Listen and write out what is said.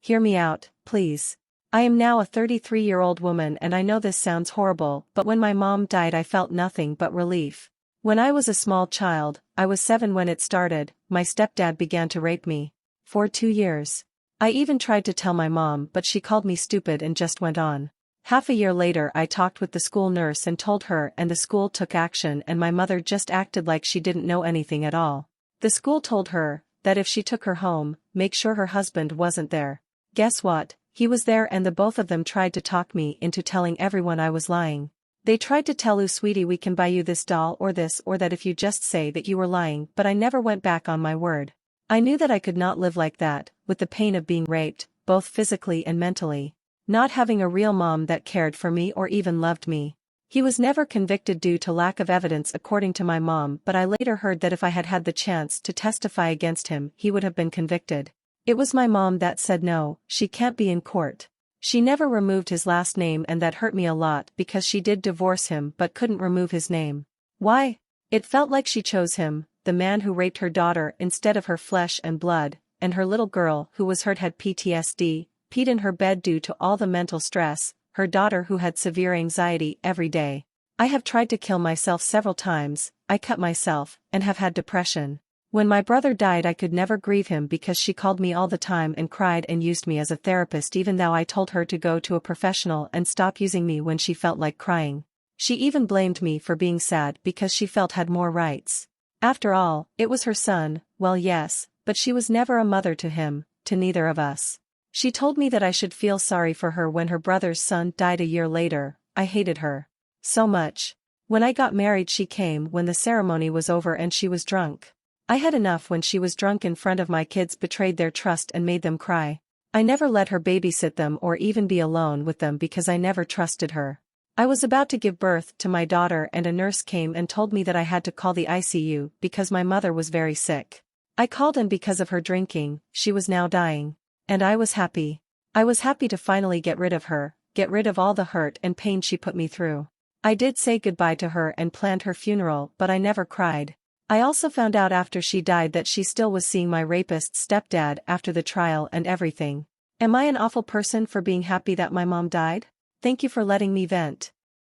Hear me out, please. I am now a 33-year-old woman and I know this sounds horrible, but when my mom died I felt nothing but relief. When I was a small child, I was 7 when it started, my stepdad began to rape me. For 2 years. I even tried to tell my mom but she called me stupid and just went on. Half a year later I talked with the school nurse and told her and the school took action and my mother just acted like she didn't know anything at all. The school told her that if she took her home, make sure her husband wasn't there. Guess what? He was there and the both of them tried to talk me into telling everyone I was lying. They tried to tell Ooh sweetie we can buy you this doll or this or that if you just say that you were lying, but I never went back on my word. I knew that I could not live like that, with the pain of being raped, both physically and mentally. Not having a real mom that cared for me or even loved me. He was never convicted due to lack of evidence according to my mom, but I later heard that if I had had the chance to testify against him he would have been convicted. It was my mom that said no, she can't be in court. She never removed his last name and that hurt me a lot because she did divorce him but couldn't remove his name. Why? It felt like she chose him, the man who raped her daughter instead of her flesh and blood, and her little girl who was hurt had PTSD, peed in her bed due to all the mental stress, her daughter who had severe anxiety every day. I have tried to kill myself several times, I cut myself, and have had depression. When my brother died I could never grieve him because she called me all the time and cried and used me as a therapist even though I told her to go to a professional and stop using me when she felt like crying. She even blamed me for being sad because she felt had more rights. After all, it was her son, well yes, but she was never a mother to him, to neither of us. She told me that I should feel sorry for her when her brother's son died a year later. I hated her so much. When I got married she came when the ceremony was over and she was drunk. I had enough when she was drunk in front of my kids, betrayed their trust and made them cry. I never let her babysit them or even be alone with them because I never trusted her. I was about to give birth to my daughter and a nurse came and told me that I had to call the ICU because my mother was very sick. I called and because of her drinking, she was now dying. And I was happy. I was happy to finally get rid of her, get rid of all the hurt and pain she put me through. I did say goodbye to her and planned her funeral but I never cried. I also found out after she died that she still was seeing my rapist's stepdad after the trial and everything. Am I an awful person for being happy that my mom died? Thank you for letting me vent.